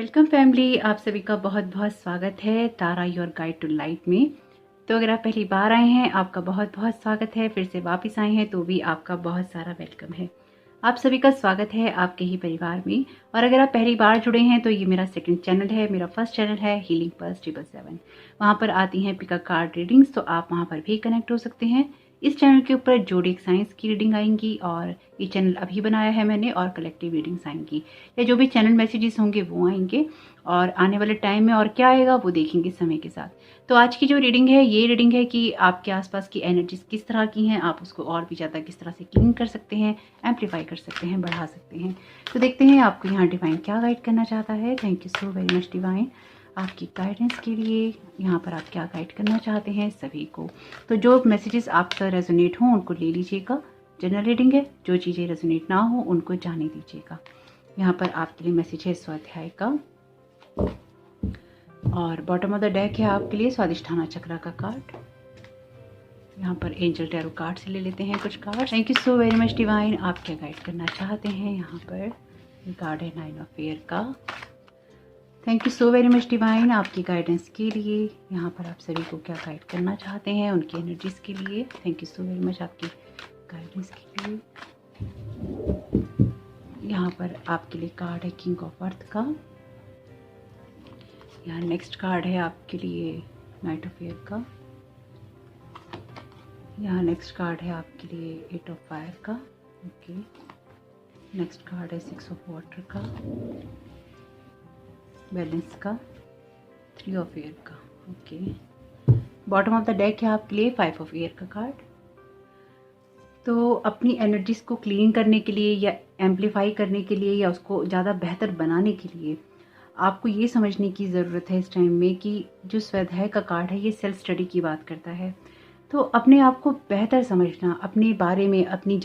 Welcome family, आप सभी का बहुत बहुत स्वागत है तारा योर गाइड टू लाइट में। तो अगर आप पहली बार आए हैं आपका बहुत बहुत स्वागत है, फिर से वापस आए हैं तो भी आपका बहुत सारा वेलकम है। आप सभी का स्वागत है आपके ही परिवार में। और अगर आप पहली बार जुड़े हैं तो ये मेरा सेकंड चैनल है, मेरा फर्स्ट चैनल है हीलिंग पल्स 777। वहाँ पर आती हैं पिका कार्ड रीडिंग्स, तो आप वहाँ पर भी कनेक्ट हो सकते हैं। इस चैनल के ऊपर जोडिक साइंस की रीडिंग आएंगी और ये चैनल अभी बनाया है मैंने, और कलेक्टिव रीडिंग्स आएंगी या जो भी चैनल मैसेजेस होंगे वो आएंगे। और आने वाले टाइम में और क्या आएगा वो देखेंगे समय के साथ। तो आज की जो रीडिंग है ये रीडिंग है कि आपके आसपास की एनर्जीज किस तरह की हैं, आप उसको और भी ज़्यादा किस तरह से क्लीन कर सकते हैं, एम्पलीफाई कर सकते हैं, बढ़ा सकते हैं। तो देखते हैं आपको यहाँ डिवाइन क्या गाइड करना चाहता है। Thank you so very much divine आपकी गाइडेंस के लिए। यहाँ पर आप क्या गाइड करना चाहते हैं सभी को। तो जो मैसेजेस आपका रेजोनेट हो उनको ले लीजिएगा। जनरल रीडिंग है, जो चीज़ें रेजोनेट ना हो उनको जाने दीजिएगा। यहाँ पर आपके लिए मैसेज है स्वाध्याय का, और बॉटम ऑफ द डेक है आपके लिए स्वादिष्ठाना चक्रा का कार्ड। यहाँ पर एंजल टैरो कार्ड से ले लेते हैं कुछ card. Thank you so very much divine, आप क्या गाइड करना चाहते हैं। यहाँ पर कार्ड है 9 ऑफ एयर का। Thank you so very much divine आपकी गाइडेंस के लिए। यहाँ पर आप सभी को क्या गाइड करना चाहते हैं उनकी एनर्जीज के लिए। Thank you so very much आपकी गाइडेंस के लिए। यहाँ पर आपके लिए कार्ड है किंग ऑफ अर्थ का। यहाँ नेक्स्ट कार्ड है आपके लिए नाइट ऑफ एयर का। यहाँ नेक्स्ट कार्ड है आपके लिए 8 ऑफ फायर का। ओके, नेक्स्ट कार्ड है 6 ऑफ वाटर का, बैलेंस का, 3 ऑफ एयर का। Okay, bottom of the deck है आपके लिए 5 ऑफ एयर का कार्ड। तो अपनी एनर्जीज को क्लीन करने के लिए या एम्पलीफाई करने के लिए या उसको ज़्यादा बेहतर बनाने के लिए आपको ये समझने की ज़रूरत है इस टाइम में कि जो स्वाध्याय का कार्ड है ये सेल्फ स्टडी की बात करता है। तो अपने आप को बेहतर समझना, अपने बारे में अपनी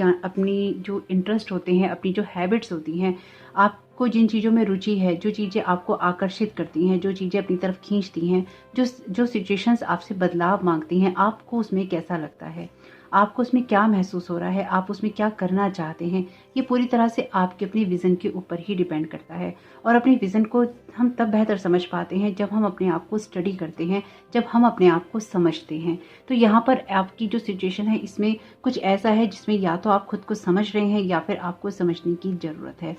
जो इंटरेस्ट होते हैं, अपनी जो हैबिट्स होती हैं, आपको जिन चीज़ों में रुचि है, जो चीज़ें आपको आकर्षित करती हैं, जो चीज़ें अपनी तरफ खींचती हैं, जो सिचुएशंस आपसे बदलाव मांगती हैं, आपको उसमें कैसा लगता है, आपको उसमें क्या महसूस हो रहा है, आप उसमें क्या करना चाहते हैं, ये पूरी तरह से आपके अपने विज़न के ऊपर ही डिपेंड करता है। और अपने विज़न को हम तब बेहतर समझ पाते हैं जब हम अपने आप को स्टडी करते हैं, जब हम अपने आप को समझते हैं। तो यहाँ पर आपकी जो सिचुएशन है इसमें कुछ ऐसा है जिसमें या तो आप खुद को समझ रहे हैं या फिर आपको समझने की ज़रूरत है।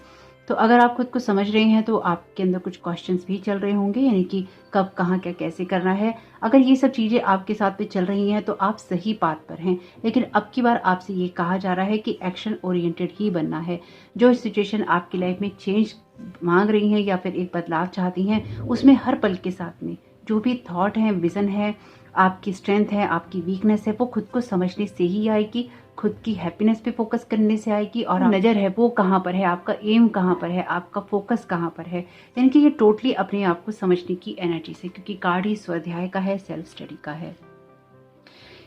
तो अगर आप खुद को समझ रहे हैं तो आपके अंदर कुछ क्वेश्चंस भी चल रहे होंगे, यानी कि कब, कहाँ, क्या, कैसे करना है। अगर ये सब चीज़ें आपके साथ में चल रही हैं तो आप सही पाथ पर हैं। लेकिन अब की बार आपसे ये कहा जा रहा है कि एक्शन ओरिएंटेड ही बनना है। जो सिचुएशन आपकी लाइफ में चेंज मांग रही हैं या फिर एक बदलाव चाहती हैं, उसमें हर पल के साथ में जो भी थॉट है, विज़न है, आपकी स्ट्रेंथ है, आपकी वीकनेस है, वो खुद को समझने से ही आएगी, खुद की हैप्पीनेस पे फोकस करने से आएगी। और नज़र है वो कहाँ पर है, आपका एम कहाँ पर है, आपका फोकस कहाँ पर है, यानी कि ये टोटली अपने आप को समझने की एनर्जी से, क्योंकि कार्ड ही स्वाध्याय का है, सेल्फ स्टडी का है।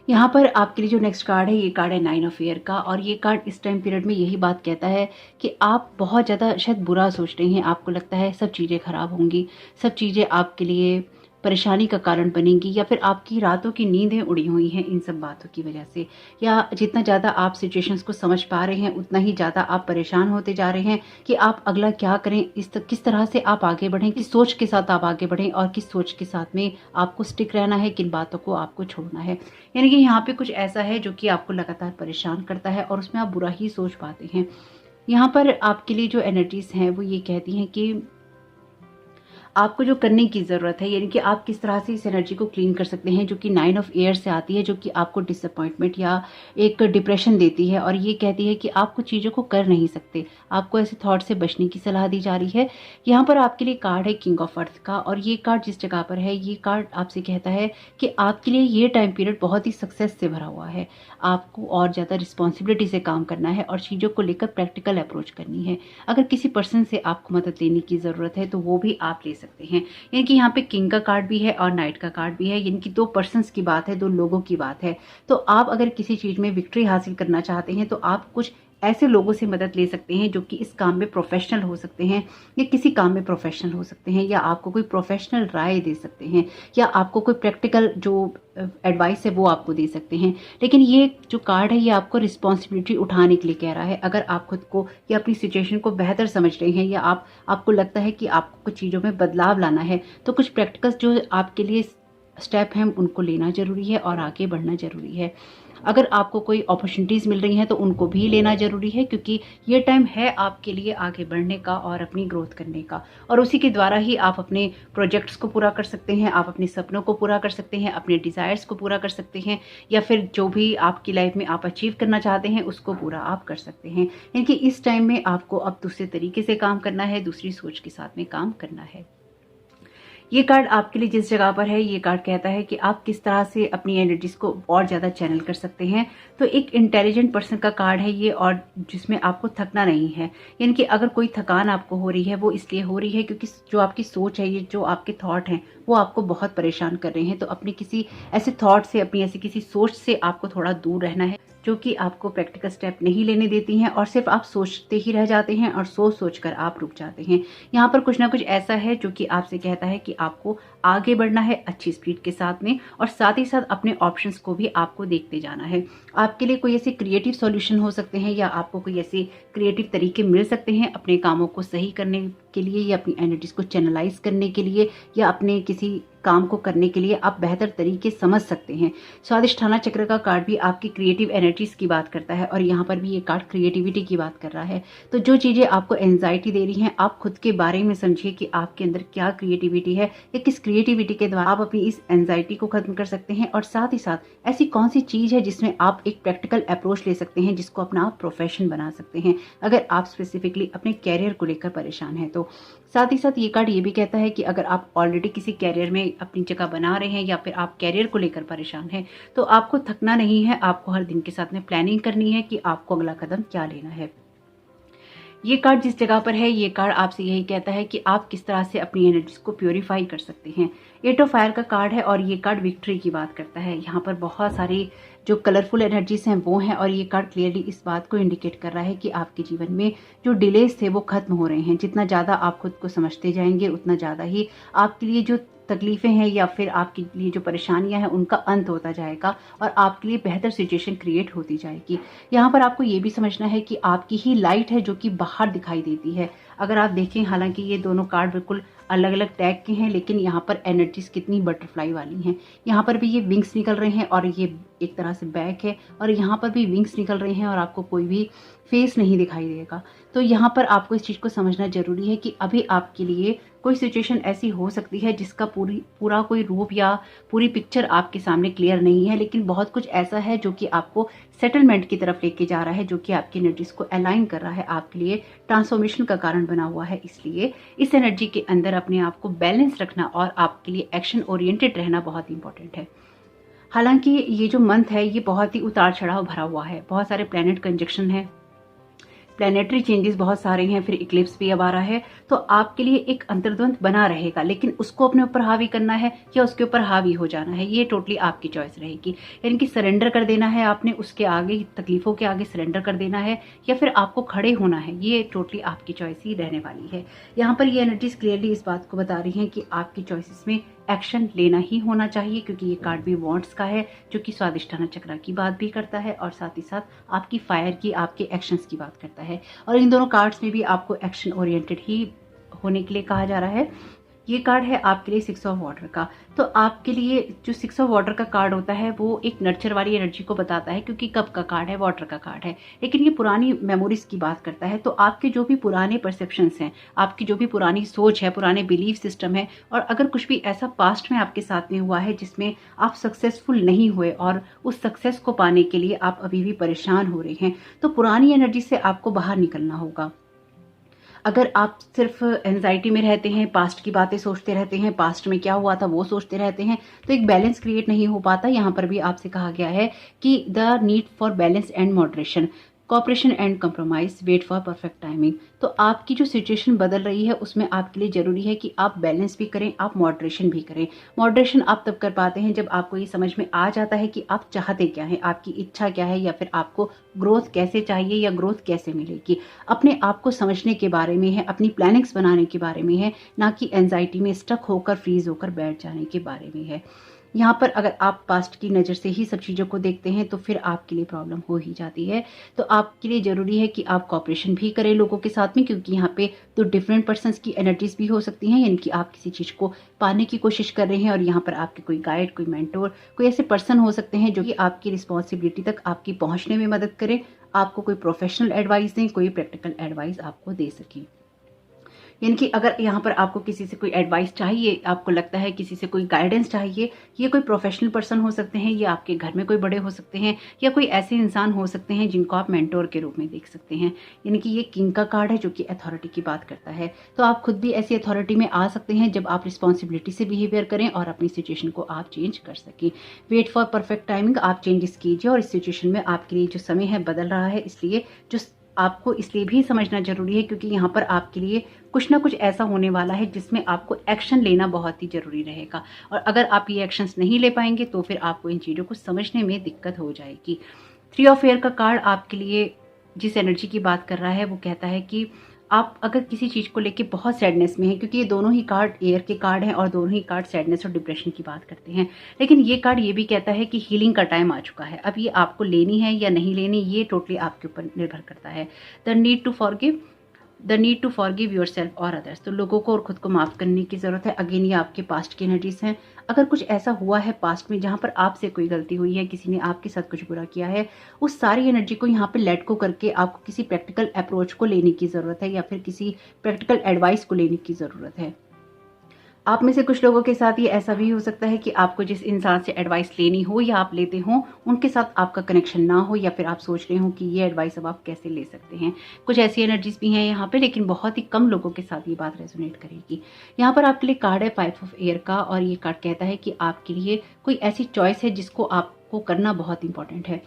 यहाँ पर आपके लिए जो नेक्स्ट कार्ड है ये कार्ड है 9 ऑफ एयर का। और ये कार्ड इस टाइम पीरियड में यही बात कहता है कि आप बहुत ज़्यादा शायद बुरा सोच रहे हैं, आपको लगता है सब चीज़ें खराब होंगी, सब चीज़ें आपके लिए परेशानी का कारण बनेंगी, या फिर आपकी रातों की नींदें उड़ी हुई हैं इन सब बातों की वजह से। या जितना ज़्यादा आप सिचुएशंस को समझ पा रहे हैं उतना ही ज़्यादा आप परेशान होते जा रहे हैं कि आप अगला क्या करें, किस तरह से आप आगे बढ़ें, किस सोच के साथ आप आगे बढ़ें और किस सोच के साथ में आपको स्टिक रहना है, किन बातों को आपको छोड़ना है। यानी कि यहाँ पे कुछ ऐसा है जो कि आपको लगातार परेशान करता है और उसमें आप बुरा ही सोच पाते हैं। यहाँ पर आपके लिए जो एनर्जीज हैं वो ये कहती हैं कि आपको जो करने की ज़रूरत है, यानी कि आप किस तरह से इस एनर्जी को क्लीन कर सकते हैं, जो कि 9 ऑफ एयर से आती है, जो कि आपको डिसअपॉइंटमेंट या एक डिप्रेशन देती है। और ये कहती है कि आप कुछ चीज़ों को कर नहीं सकते, आपको ऐसे थॉट से बचने की सलाह दी जा रही है। यहाँ पर आपके लिए कार्ड है किंग ऑफ अर्थ का। और ये कार्ड जिस जगह पर है, ये कार्ड आपसे कहता है कि आपके लिए ये टाइम पीरियड बहुत ही सक्सेस से भरा हुआ है। आपको और ज़्यादा रिस्पॉन्सिबिलिटी से काम करना है और चीज़ों को लेकर प्रैक्टिकल अप्रोच करनी है। अगर किसी पर्सन से आपको मदद लेने की ज़रूरत है तो वो भी आप ले सकते हैं। यानी कि यहाँ पे किंग का कार्ड भी है और नाइट का कार्ड भी है, यानी कि 2 पर्सन्स की बात है, 2 लोगों की बात है। तो आप अगर किसी चीज़ में विक्ट्री हासिल करना चाहते हैं तो आप कुछ ऐसे लोगों से मदद ले सकते हैं जो कि इस काम में प्रोफेशनल हो सकते हैं या किसी काम में प्रोफेशनल हो सकते हैं, या आपको कोई प्रोफेशनल राय दे सकते हैं, या आपको कोई प्रैक्टिकल जो एडवाइस है वो आपको दे सकते हैं। लेकिन ये जो कार्ड है ये आपको रिस्पॉन्सिबिलिटी उठाने के लिए कह रहा है। अगर आप खुद को या अपनी सिचुएशन को बेहतर समझ रहे हैं, या आपको लगता है कि आपको कुछ चीज़ों में बदलाव लाना है, तो कुछ प्रैक्टिकल्स जो आपके लिए स्टेप हैं उनको लेना ज़रूरी है और आगे बढ़ना ज़रूरी है। अगर आपको कोई अपॉर्चुनिटीज़ मिल रही हैं तो उनको भी लेना ज़रूरी है, क्योंकि ये टाइम है आपके लिए आगे बढ़ने का और अपनी ग्रोथ करने का, और उसी के द्वारा ही आप अपने प्रोजेक्ट्स को पूरा कर सकते हैं, आप अपने सपनों को पूरा कर सकते हैं, अपने डिज़ायर्स को पूरा कर सकते हैं, या फिर जो भी आपकी लाइफ में आप अचीव करना चाहते हैं उसको पूरा आप कर सकते हैं। यानी कि इस टाइम में आपको अब दूसरे तरीके से काम करना है, दूसरी सोच के साथ में काम करना है। ये कार्ड आपके लिए जिस जगह पर है, ये कार्ड कहता है कि आप किस तरह से अपनी एनर्जीज को और ज़्यादा चैनल कर सकते हैं। तो एक इंटेलिजेंट पर्सन का कार्ड है ये, और जिसमें आपको थकना नहीं है। यानी कि अगर कोई थकान आपको हो रही है वो इसलिए हो रही है क्योंकि जो आपकी सोच है, ये जो आपके थॉट हैं वो आपको बहुत परेशान कर रहे हैं। तो अपनी किसी ऐसे थॉट से, अपनी ऐसी किसी सोच से आपको थोड़ा दूर रहना है जो कि आपको प्रैक्टिकल स्टेप नहीं लेने देती हैं, और सिर्फ आप सोचते ही रह जाते हैं और सोच कर आप रुक जाते हैं। यहाँ पर कुछ ना कुछ ऐसा है जो कि आपसे कहता है कि आपको आगे बढ़ना है अच्छी स्पीड के साथ में, और साथ ही साथ अपने ऑप्शंस को भी आपको देखते जाना है। आपके लिए कोई ऐसे क्रिएटिव सॉल्यूशन हो सकते हैं, या आपको कोई ऐसे क्रिएटिव तरीके मिल सकते हैं अपने कामों को सही करने के लिए, या अपनी एनर्जीज को चैनलाइज करने के लिए, या अपने किसी काम को करने के लिए आप बेहतर तरीके समझ सकते हैं। स्वादिष्ठाना चक्र का कार्ड भी आपकी क्रिएटिव एनर्जीज की बात करता है, और यहाँ पर भी ये कार्ड क्रिएटिविटी की बात कर रहा है। तो जो चीज़ें आपको एंजाइटी दे रही हैं, आप खुद के बारे में समझिए कि आपके अंदर क्या क्रिएटिविटी है, या किस क्रिएटिविटी के द्वारा आप अपनी इस एंजाइटी को खत्म कर सकते हैं, और साथ ही साथ ऐसी कौन सी चीज़ है जिसमें आप एक प्रैक्टिकल अप्रोच ले सकते हैं, जिसको अपना आप प्रोफेशन बना सकते हैं, अगर आप स्पेसिफिकली अपने कैरियर को लेकर परेशान हैं तो। साथ ही साथ ये कार्ड ये भी कहता है कि अगर आप ऑलरेडी किसी कैरियर में अपनी जगह बना रहे हैं, या फिर आप कैरियर को लेकर परेशान हैं, तो आपको थकना नहीं है। आपको हर दिन के साथ में प्लानिंग करनी है कि आपको अगला कदम क्या लेना है। ये कार्ड जिस जगह पर है, ये कार्ड आपसे यही कहता है कि आप किस तरह से अपनी एनर्जीज को प्योरीफाई कर सकते हैं। 8 ऑफ फायर का कार्ड है, और ये कार्ड विक्ट्री की बात करता है। यहाँ पर बहुत सारी जो कलरफुल एनर्जीज हैं वो हैं, और ये कार्ड क्लियरली इस बात को इंडिकेट कर रहा है कि आपके जीवन में जो डिलेज थे वो खत्म हो रहे हैं। जितना ज़्यादा आप खुद को समझते जाएंगे, उतना ज़्यादा ही आपके लिए जो तकलीफें हैं या फिर आपके लिए जो परेशानियां हैं उनका अंत होता जाएगा, और आपके लिए बेहतर सिचुएशन क्रिएट होती जाएगी। यहाँ पर आपको ये भी समझना है कि आपकी ही लाइट है जो कि बाहर दिखाई देती है। अगर आप देखें, हालांकि ये दोनों कार्ड बिल्कुल अलग अलग टैग के हैं, लेकिन यहाँ पर एनर्जीज कितनी बटरफ्लाई वाली हैं। यहाँ पर भी ये विंग्स निकल रहे हैं, और ये एक तरह से बैक है, और यहाँ पर भी विंग्स निकल रहे हैं, और आपको कोई भी फेस नहीं दिखाई देगा। तो यहाँ पर आपको इस चीज़ को समझना जरूरी है कि अभी आपके लिए कोई सिचुएशन ऐसी हो सकती है जिसका पूरा कोई रूप या पूरी पिक्चर आपके सामने क्लियर नहीं है, लेकिन बहुत कुछ ऐसा है जो कि आपको सेटलमेंट की तरफ लेके जा रहा है, जो कि आपकी एनर्जीज को अलाइन कर रहा है, आपके लिए ट्रांसफॉर्मेशन का कारण बना हुआ है। इसलिए इस एनर्जी के अंदर अपने आप को बैलेंस रखना और आपके लिए एक्शन ओरिएंटेड रहना बहुत इंपॉर्टेंट है। हालांकि ये जो मंथ है ये बहुत ही उतार चढ़ाव भरा हुआ है, बहुत सारे प्लैनेट कंजक्शन है, प्लैनेटरी चेंजेस बहुत सारे हैं, फिर इक्लिप्स भी अब आ रहा है। तो आपके लिए एक अंतर्द्वंद बना रहेगा, लेकिन उसको अपने ऊपर हावी करना है या उसके ऊपर हावी हो जाना है, ये टोटली आपकी चॉइस रहेगी। यानी कि सरेंडर कर देना है आपने, उसके आगे तकलीफों के आगे सरेंडर कर देना है, या फिर आपको खड़े होना है, ये टोटली आपकी चॉइस ही रहने वाली है। यहाँ पर ये एनर्जीज क्लियरली इस बात को बता रही हैं कि आपकी चॉइसेस में एक्शन लेना ही होना चाहिए, क्योंकि ये कार्ड भी वॉन्ट्स का है जो कि स्वादिष्ठाना चक्र की बात भी करता है, और साथ ही साथ आपकी फायर की, आपके एक्शंस की बात करता है। और इन दोनों कार्ड्स में भी आपको एक्शन ओरिएंटेड ही होने के लिए कहा जा रहा है। ये कार्ड है आपके लिए 6 ऑफ वाटर का। तो आपके लिए जो 6 ऑफ वाटर का कार्ड होता है वो एक नर्चर वाली एनर्जी को बताता है, क्योंकि कप का कार्ड है, वाटर का कार्ड है, लेकिन ये पुरानी मेमोरीज की बात करता है। तो आपके जो भी पुराने परसेप्शंस हैं, आपकी जो भी पुरानी सोच है, पुराने बिलीफ सिस्टम है, और अगर कुछ भी ऐसा पास्ट में आपके साथ में हुआ है जिसमें आप सक्सेसफुल नहीं हुए और उस सक्सेस को पाने के लिए आप अभी भी परेशान हो रहे हैं, तो पुरानी एनर्जी से आपको बाहर निकलना होगा। अगर आप सिर्फ एंजाइटी में रहते हैं, पास्ट की बातें सोचते रहते हैं, पास्ट में क्या हुआ था वो सोचते रहते हैं, तो एक बैलेंस क्रिएट नहीं हो पाता। यहाँ पर भी आपसे कहा गया है कि the need for balance and moderation, cooperation and compromise, wait for perfect timing. तो आपकी जो सिचुएशन बदल रही है उसमें आपके लिए ज़रूरी है कि आप बैलेंस भी करें, आप मॉडरेशन भी करें। मॉडरेशन आप तब कर पाते हैं जब आपको ये समझ में आ जाता है कि आप चाहते क्या हैं, आपकी इच्छा क्या है, या फिर आपको ग्रोथ कैसे चाहिए या ग्रोथ कैसे मिलेगी। अपने आप को समझने के बारे में है, अपनी प्लानिंग्स बनाने के बारे में है, ना कि एंजाइटी में स्टक होकर फ्रीज होकर बैठ जाने के बारे में है। यहाँ पर अगर आप पास्ट की नज़र से ही सब चीज़ों को देखते हैं तो फिर आपके लिए प्रॉब्लम हो ही जाती है। तो आपके लिए ज़रूरी है कि आप कॉपरेशन भी करें लोगों के साथ में, क्योंकि यहाँ पे तो डिफरेंट पर्सन्स की एनर्जीज भी हो सकती हैं, यानी कि आप किसी चीज़ को पाने की कोशिश कर रहे हैं और यहाँ पर आपके कोई गाइड, कोई मेंटोर, कोई ऐसे पर्सन हो सकते हैं जो कि आपकी रिस्पॉन्सिबिलिटी तक आपकी पहुँचने में मदद करें, आपको कोई प्रोफेशनल एडवाइस दें, कोई प्रैक्टिकल एडवाइस आपको दे सकें। यानी कि अगर यहाँ पर आपको किसी से कोई एडवाइस चाहिए, आपको लगता है किसी से कोई गाइडेंस चाहिए, ये कोई प्रोफेशनल पर्सन हो सकते हैं, ये आपके घर में कोई बड़े हो सकते हैं, या कोई ऐसे इंसान हो सकते हैं जिनको आप मेंटोर के रूप में देख सकते हैं। यानी कि ये किंग का कार्ड है जो कि अथॉरिटी की बात करता है। तो आप खुद भी ऐसी अथॉरिटी में आ सकते हैं जब आप रिस्पॉन्सिबिलिटी से बिहेवियर करें और अपनी सिचुएशन को आप चेंज कर सकें। वेट फॉर परफेक्ट टाइमिंग, आप चेंजेस कीजिए और इस सिचुएशन में आपके लिए जो समय है बदल रहा है, इसलिए जो आपको इसलिए भी समझना जरूरी है क्योंकि यहाँ पर आपके लिए कुछ ना कुछ ऐसा होने वाला है जिसमें आपको एक्शन लेना बहुत ही जरूरी रहेगा। और अगर आप ये एक्शंस नहीं ले पाएंगे तो फिर आपको इन चीज़ों को समझने में दिक्कत हो जाएगी। 3 ऑफ एयर का कार्ड आपके लिए जिस एनर्जी की बात कर रहा है वो कहता है कि आप अगर किसी चीज़ को लेके बहुत सैडनेस में हैं, क्योंकि ये दोनों ही कार्ड एयर के कार्ड हैं और दोनों ही कार्ड सैडनेस और डिप्रेशन की बात करते हैं, लेकिन ये कार्ड ये भी कहता है कि हीलिंग का टाइम आ चुका है। अब ये आपको लेनी है या नहीं लेनी, ये टोटली आपके ऊपर निर्भर करता है। The need to forgive yourself और अदर्स, तो लोगों को और खुद को माफ़ करने की ज़रूरत है। अगेन ये आपके पास्ट की एनर्जीज हैं। अगर कुछ ऐसा हुआ है पास्ट में जहाँ पर आपसे कोई गलती हुई है, किसी ने आपके साथ कुछ बुरा किया है, उस सारी एनर्जी को यहाँ पे लेट को करके आपको किसी प्रैक्टिकल अप्रोच को लेने की ज़रूरत है या फिर किसी प्रैक्टिकल एडवाइस को लेने की ज़रूरत है। आप में से कुछ लोगों के साथ ये ऐसा भी हो सकता है कि आपको जिस इंसान से एडवाइस लेनी हो या आप लेते हो उनके साथ आपका कनेक्शन ना हो, या फिर आप सोच रहे हो कि ये एडवाइस अब आप कैसे ले सकते हैं। कुछ ऐसी एनर्जीज भी हैं यहाँ पे, लेकिन बहुत ही कम लोगों के साथ ये बात रेजोनेट करेगी। यहाँ पर आपके लिए कार्ड है 5 ऑफ एयर का, और ये कार्ड कहता है कि आपके लिए कोई ऐसी चॉइस है जिसको आपको करना बहुत इंपॉर्टेंट है।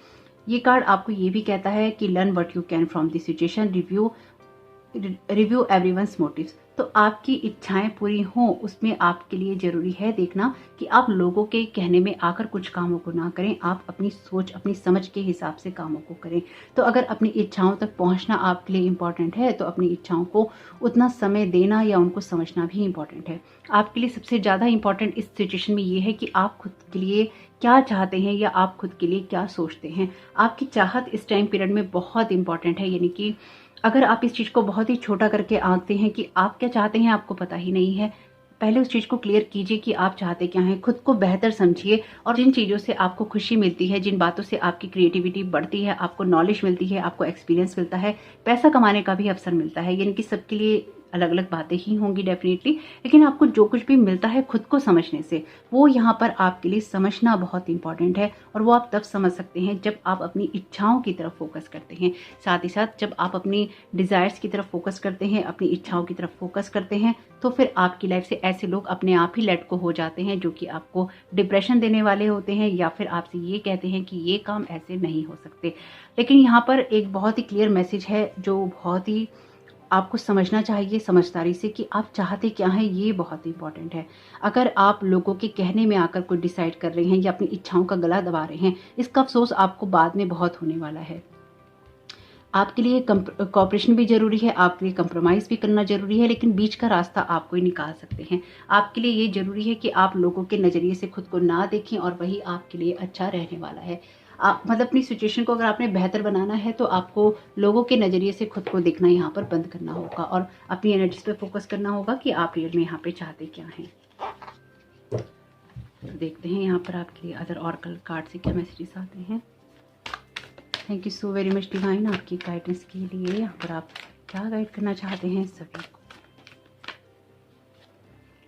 ये कार्ड आपको ये भी कहता है कि learn what you can from this situation, review everyone's motives. तो आपकी इच्छाएं पूरी हों उसमें आपके लिए ज़रूरी है देखना कि आप लोगों के कहने में आकर कुछ कामों को ना करें, आप अपनी सोच, अपनी समझ के हिसाब से कामों को करें। तो अगर अपनी इच्छाओं तक पहुंचना आपके लिए इम्पॉर्टेंट है तो अपनी इच्छाओं को उतना समय देना या उनको समझना भी इम्पॉर्टेंट है। आपके लिए सबसे ज़्यादा इम्पॉर्टेंट इस सिचुएशन में ये है कि आप खुद के लिए क्या चाहते हैं या आप खुद के लिए क्या सोचते हैं। आपकी चाहत इस टाइम पीरियड में बहुत इंपॉर्टेंट है। यानी कि अगर आप इस चीज़ को बहुत ही छोटा करके आंकते हैं कि आप क्या चाहते हैं आपको पता ही नहीं है, पहले उस चीज़ को क्लियर कीजिए कि आप चाहते क्या हैं। खुद को बेहतर समझिए और जिन चीज़ों से आपको खुशी मिलती है, जिन बातों से आपकी क्रिएटिविटी बढ़ती है, आपको नॉलेज मिलती है, आपको एक्सपीरियंस मिलता है, पैसा कमाने का भी अवसर मिलता है। यानी कि सबके लिए अलग अलग बातें ही होंगी डेफिनेटली, लेकिन आपको जो कुछ भी मिलता है खुद को समझने से, वो यहाँ पर आपके लिए समझना बहुत इंपॉर्टेंट है। और वो आप तब समझ सकते हैं जब आप अपनी इच्छाओं की तरफ फोकस करते हैं। साथ ही साथ जब आप अपनी डिज़ायर्स की तरफ फोकस करते हैं, अपनी इच्छाओं की तरफ फोकस करते हैं, तो फिर आपकी लाइफ से ऐसे लोग अपने आप ही लेट को हो जाते हैं जो कि आपको डिप्रेशन देने वाले होते हैं या फिर आपसे ये कहते हैं कि ये काम ऐसे नहीं हो सकते। लेकिन यहाँ पर एक बहुत ही क्लियर मैसेज है जो बहुत ही आपको समझना चाहिए समझदारी से कि आप चाहते क्या हैं, ये बहुत इंपॉर्टेंट है। अगर आप लोगों के कहने में आकर कोई डिसाइड कर रहे हैं या अपनी इच्छाओं का गला दबा रहे हैं, इसका अफसोस आपको बाद में बहुत होने वाला है। आपके लिए कॉपरेशन भी जरूरी है, आपके लिए कंप्रोमाइज़ भी करना जरूरी है, लेकिन बीच का रास्ता आपको ही निकाल सकते हैं। आपके लिए ये जरूरी है कि आप लोगों के नज़रिए से खुद को ना देखें और वही आपके लिए अच्छा रहने वाला है। मतलब अपनी सिचुएशन को अगर आपने बेहतर बनाना है तो आपको लोगों के नज़रिए से खुद को देखना यहाँ पर बंद करना होगा और अपनी एनर्जीज पे फोकस करना होगा कि आप रियल में यहाँ पे चाहते क्या हैं। तो देखते हैं यहाँ पर आपके लिए अदर ऑरेकल कार्ड से क्या मैसेजेस आते हैं। Thank you so very much divine आपकी गाइडेंस के लिए। यहाँ पर आप क्या गाइड करना चाहते हैं सभी को।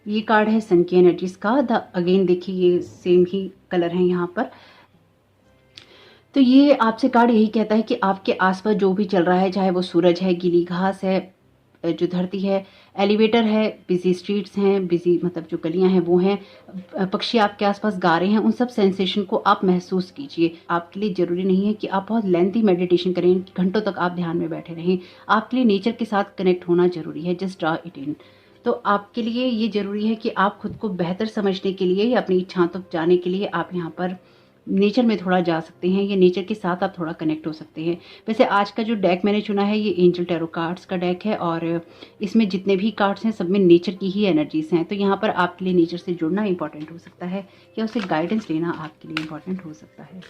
ये कार्ड है सन की एनर्जीज का। अगेन देखिए ये सेम ही कलर है यहाँ पर। तो ये आपसे कार्ड यही कहता है कि आपके आसपास जो भी चल रहा है, चाहे वो सूरज है, गीली घास है, जो धरती है, एलिवेटर है, बिजी स्ट्रीट्स हैं, बिजी मतलब जो गलियां हैं वो हैं, पक्षी आपके आसपास गा रहे हैं, उन सब सेंसेशन को आप महसूस कीजिए। आपके लिए ज़रूरी नहीं है कि आप बहुत लेंथी मेडिटेशन करें, घंटों तक आप ध्यान में बैठे रहें। आपके लिए नेचर के साथ कनेक्ट होना ज़रूरी है, जस्ट ड्रा इट इन। तो आपके लिए ये ज़रूरी है कि आप खुद को बेहतर समझने के लिए या अपनी इच्छाओं तक जाने के लिए आप यहाँ पर नेचर में थोड़ा जा सकते हैं, या नेचर के साथ आप थोड़ा कनेक्ट हो सकते हैं। वैसे आज का जो डेक मैंने चुना है ये एंजल टैरो कार्ड्स का डेक है, और इसमें जितने भी कार्ड्स हैं सब में नेचर की ही एनर्जीज हैं। तो यहाँ पर आपके लिए नेचर से जुड़ना इंपॉर्टेंट हो सकता है, या उसे गाइडेंस लेना आपके लिए इंपॉर्टेंट हो सकता है।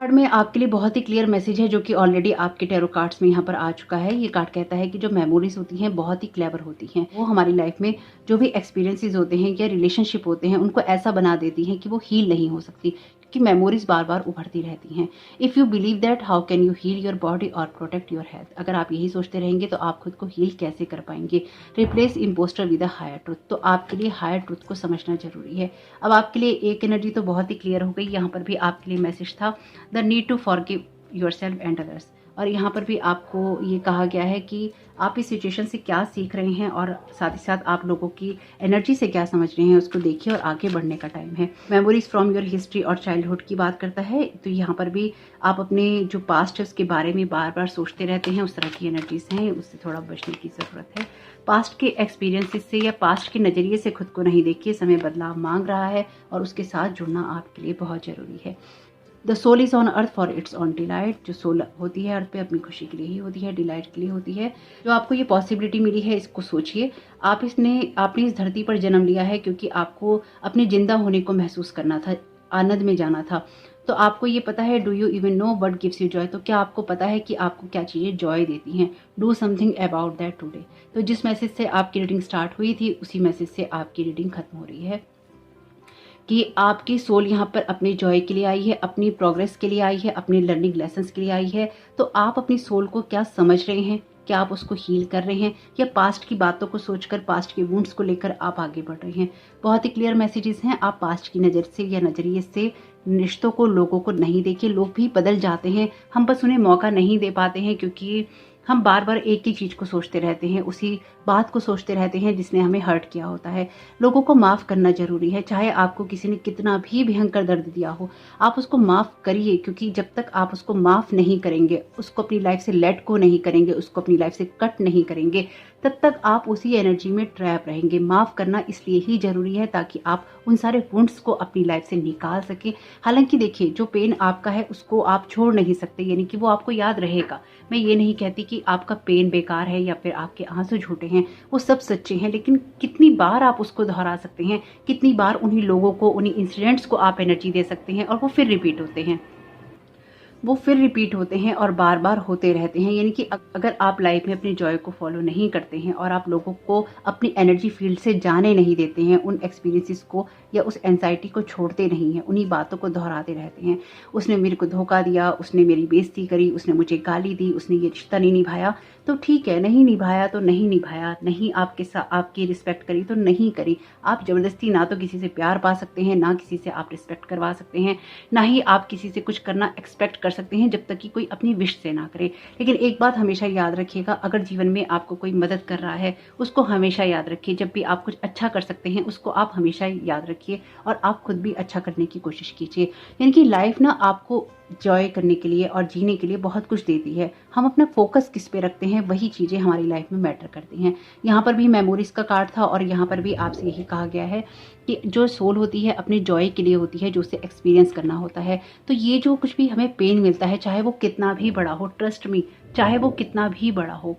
कार्ड में आपके लिए बहुत ही क्लियर मैसेज है, जो कि ऑलरेडी आपके टैरो कार्ड्स में यहाँ पर आ चुका है। ये कार्ड कहता है कि जो मेमोरीज होती हैं बहुत ही क्लेवर होती हैं, वो हमारी लाइफ में जो भी एक्सपीरियंसेस होते हैं या रिलेशनशिप होते हैं उनको ऐसा बना देती हैं कि वो हील नहीं हो सकती, क्योंकि मेमोरीज बार बार उभरती रहती हैं। If you believe that how can you heal your body और प्रोटेक्ट योर हेल्थ। अगर आप यही सोचते रहेंगे तो आप खुद को हील कैसे कर पाएंगे। Replace impostor with a higher truth. तो आपके लिए हायर ट्रुथ को समझना जरूरी है। अब आपके लिए एक एनर्जी तो बहुत ही क्लियर हो गई। यहाँ पर भी आपके लिए मैसेज था the need to forgive yourself and others. और यहाँ पर भी आपको ये कहा गया है कि आप इस सिचुएशन से क्या सीख रहे हैं, और साथ ही साथ आप लोगों की एनर्जी से क्या समझ रहे हैं उसको देखिए, और आगे बढ़ने का टाइम है। मेमोरीज फ्रॉम योर हिस्ट्री और चाइल्डहुड की बात करता है। तो यहाँ पर भी आप अपने जो पास्ट है उसके बारे में बार बार सोचते रहते हैं, उस तरह की एनर्जीज हैं, उससे थोड़ा बचने की ज़रूरत है। पास्ट के एक्सपीरियंसेस से या पास्ट के नज़रिए से खुद को नहीं देखिए। समय बदलाव मांग रहा है और उसके साथ जुड़ना आपके लिए बहुत ज़रूरी है। The soul is on earth for its own delight. जो सोल होती है अर्थ पे अपनी खुशी के लिए ही होती है, डिलाइट के लिए होती है। जो आपको ये पॉसिबिलिटी मिली है इसको सोचिए। आपने इस धरती पर जन्म लिया है क्योंकि आपको अपने जिंदा होने को महसूस करना था, आनंद में जाना था। तो आपको ये पता है, do you even know what gives you Joy. तो क्या आपको पता है कि आपको क्या चीज़ें जॉय देती हैं। Do something about that today. तो जिस मैसेज से आपकी रीडिंग स्टार्ट हुई थी उसी मैसेज से आपकी रीडिंग खत्म हो रही है, कि आपकी सोल यहाँ पर अपने जॉय के लिए आई है, अपनी प्रोग्रेस के लिए आई है, अपनी लर्निंग लेसन्स के लिए आई है। तो आप अपनी सोल को क्या समझ रहे हैं, क्या आप उसको हील कर रहे हैं, या पास्ट की बातों को सोचकर, पास्ट के वुंड्स को लेकर आप आगे बढ़ रहे हैं। बहुत ही क्लियर मैसेजेस हैं। आप पास्ट की नज़र से या नज़रिए से रिश्तों को, लोगों को नहीं देखिए। लोग भी बदल जाते हैं, हम बस उन्हें मौका नहीं दे पाते हैं, क्योंकि हम बार बार एक ही चीज़ को सोचते रहते हैं, उसी बात को सोचते रहते हैं जिसने हमें हर्ट किया होता है। लोगों को माफ़ करना ज़रूरी है, चाहे आपको किसी ने कितना भी भयंकर दर्द दिया हो, आप उसको माफ़ करिए। क्योंकि जब तक आप उसको माफ़ नहीं करेंगे, उसको अपनी लाइफ से लेट को नहीं करेंगे, उसको अपनी लाइफ से कट नहीं करेंगे, तब तक आप उसी एनर्जी में ट्रैप रहेंगे। माफ़ करना इसलिए ही ज़रूरी है ताकि आप उन सारे वुंड्स को अपनी लाइफ से निकाल सकें। हालांकि देखिए, जो पेन आपका है उसको आप छोड़ नहीं सकते, यानी कि वो आपको याद रहेगा। मैं ये नहीं कहती कि आपका पेन बेकार है या फिर आपके आंसू झूठे हैं, वो सब सच्चे हैं। लेकिन कितनी बार आप उसको दोहरा सकते हैं, कितनी बार उन्हीं लोगों को, उन्हीं इंसिडेंट्स को आप एनर्जी दे सकते हैं, और वो फिर रिपीट होते हैं और बार बार होते रहते हैं। यानी कि अगर आप लाइफ में अपने जॉय को फॉलो नहीं करते हैं और आप लोगों को अपनी एनर्जी फील्ड से जाने नहीं देते हैं, उन एक्सपीरियंसेस को या उस एंजाइटी को छोड़ते नहीं हैं, उन्हीं बातों को दोहराते रहते हैं, उसने मेरे को धोखा दिया, उसने मेरी बेइज्जती करी, उसने मुझे गाली दी, उसने ये रिश्ता नहीं निभाया, तो ठीक है, नहीं निभाया तो नहीं निभाया, नहीं आपके साथ आपकी रिस्पेक्ट करी तो नहीं करी। आप ज़बरदस्ती ना तो किसी से प्यार पा सकते हैं, ना किसी से आप रिस्पेक्ट करवा सकते हैं, ना ही आप किसी से कुछ करना एक्सपेक्ट कर सकते हैं जब तक कि कोई अपनी विश से ना करे। लेकिन एक बात हमेशा याद रखिएगा, अगर जीवन में आपको कोई मदद कर रहा है उसको हमेशा याद रखिए। जब भी आप कुछ अच्छा कर सकते हैं उसको आप हमेशा याद रखिए, और आप खुद भी अच्छा करने की कोशिश कीजिए। यानी कि लाइफ ना आपको जॉय करने के लिए और जीने के लिए बहुत कुछ देती है। हम अपना फोकस किस पे रखते हैं, वही चीज़ें हमारी लाइफ में मैटर करती हैं। यहाँ पर भी मेमोरीज का कार्ड था, और यहाँ पर भी आपसे यही कहा गया है कि जो सोल होती है अपने जॉय के लिए होती है, जो उसे एक्सपीरियंस करना होता है। तो ये जो कुछ भी हमें पेन मिलता है, चाहे वो कितना भी बड़ा हो, ट्रस्ट मी, चाहे वो कितना भी बड़ा हो,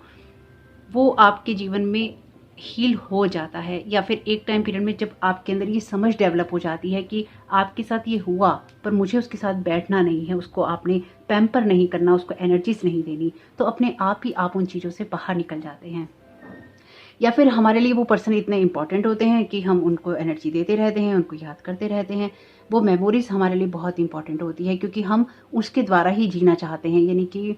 वो आपके जीवन में हील हो जाता है। या फिर एक टाइम पीरियड में जब आपके अंदर ये समझ डेवलप हो जाती है कि आपके साथ ये हुआ पर मुझे उसके साथ बैठना नहीं है, उसको आपने पैम्पर नहीं करना, उसको एनर्जीज नहीं देनी, तो अपने आप ही आप उन चीज़ों से बाहर निकल जाते हैं। या फिर हमारे लिए वो पर्सन इतने इंपॉर्टेंट होते हैं कि हम उनको एनर्जी देते रहते हैं, उनको याद करते रहते हैं। वो मेमोरीज हमारे लिए बहुत इंपॉर्टेंट होती है, क्योंकि हम उसके द्वारा ही जीना चाहते हैं। यानी कि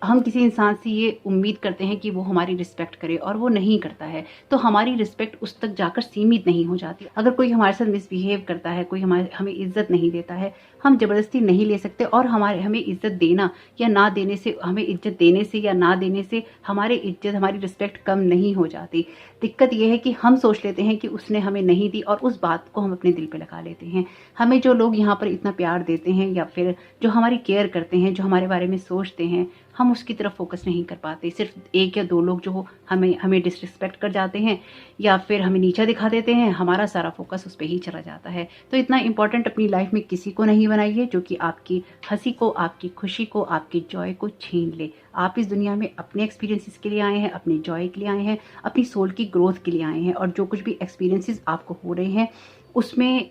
हम किसी इंसान से ये उम्मीद करते हैं कि वो हमारी रिस्पेक्ट करे और वो नहीं करता है, तो हमारी रिस्पेक्ट उस तक जाकर सीमित नहीं हो जाती। अगर कोई हमारे साथ मिसबिहेव करता है, कोई हमें इज्जत नहीं देता है, हम ज़बरदस्ती नहीं ले सकते। और हमें इज्जत देना या ना देने से, हमें इज्जत देने से या ना देने से हमारी इज्जत, हमारी रिस्पेक्ट कम नहीं हो जाती। दिक्कत ये है कि हम सोच लेते हैं कि उसने हमें नहीं दी और उस बात को हम अपने दिल पे लगा लेते हैं। हमें जो लोग यहाँ पर इतना प्यार देते हैं या फिर जो हमारी केयर करते हैं, जो हमारे बारे में सोचते हैं, हम उसकी तरफ फोकस नहीं कर पाते। सिर्फ 1 या 2 लोग जो हमें डिसरिस्पेक्ट कर जाते हैं या फिर हमें नीचा दिखा देते हैं, हमारा सारा फोकस उस पर ही चला जाता है। तो इतना इंपॉर्टेंट अपनी लाइफ में किसी को नहीं बनाइए जो कि आपकी हंसी को, आपकी खुशी को, आपकी जॉय को छीन ले। आप इस दुनिया में अपने एक्सपीरियंसेस के लिए आए हैं, अपनी जॉय के लिए आए हैं, अपनी सोल की ग्रोथ के लिए आए हैं। और जो कुछ भी एक्सपीरियंसेस आपको हो रहे हैं उसमें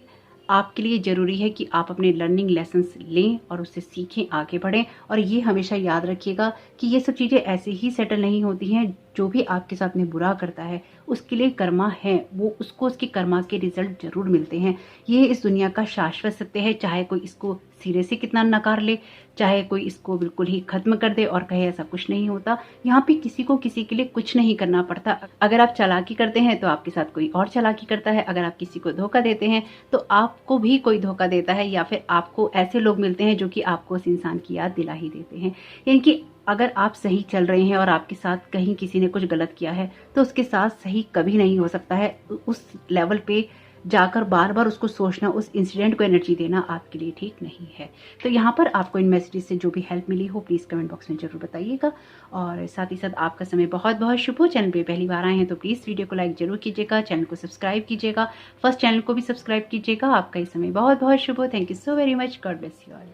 आपके लिए ज़रूरी है कि आप अपने लर्निंग लेसन्स लें और उससे सीखें, आगे बढ़ें। और ये हमेशा याद रखिएगा कि ये सब चीज़ें ऐसे ही सेटल नहीं होती हैं। जो भी आपके साथ में बुरा करता है उसके लिए कर्मा है, वो उसको उसकी कर्मा के रिजल्ट जरूर मिलते हैं। ये इस दुनिया का शाश्वत सत्य है। चाहे कोई इसको सिरे से कितना नकार ले, चाहे कोई इसको बिल्कुल ही खत्म कर दे और कहे ऐसा कुछ नहीं होता, यहाँ पे किसी को किसी के लिए कुछ नहीं करना पड़ता। अगर आप चालाकी करते हैं तो आपके साथ कोई और चालाकी करता है, अगर आप किसी को धोखा देते हैं तो आपको भी कोई धोखा देता है, या फिर आपको ऐसे लोग मिलते हैं जो कि आपको उस इंसान की याद दिला ही देते हैं। यानी कि अगर आप सही चल रहे हैं और आपके साथ कहीं किसी ने कुछ गलत किया है तो उसके साथ सही कभी नहीं हो सकता है। उस लेवल पे जाकर बार बार उसको सोचना, उस इंसिडेंट को एनर्जी देना आपके लिए ठीक नहीं है। तो यहाँ पर आपको इन मैसेजेस से जो भी हेल्प मिली हो प्लीज़ कमेंट बॉक्स में जरूर बताइएगा। और साथ ही साथ आपका समय बहुत बहुत शुभ हो। चैनल पे पहली बार आए हैं तो प्लीज़ वीडियो को लाइक जरूर कीजिएगा, चैनल को सब्सक्राइब कीजिएगा, फर्स्ट चैनल को भी सब्सक्राइब कीजिएगा। आपका ये समय बहुत बहुत शुभ हो। Thank you so very much. God bless you all.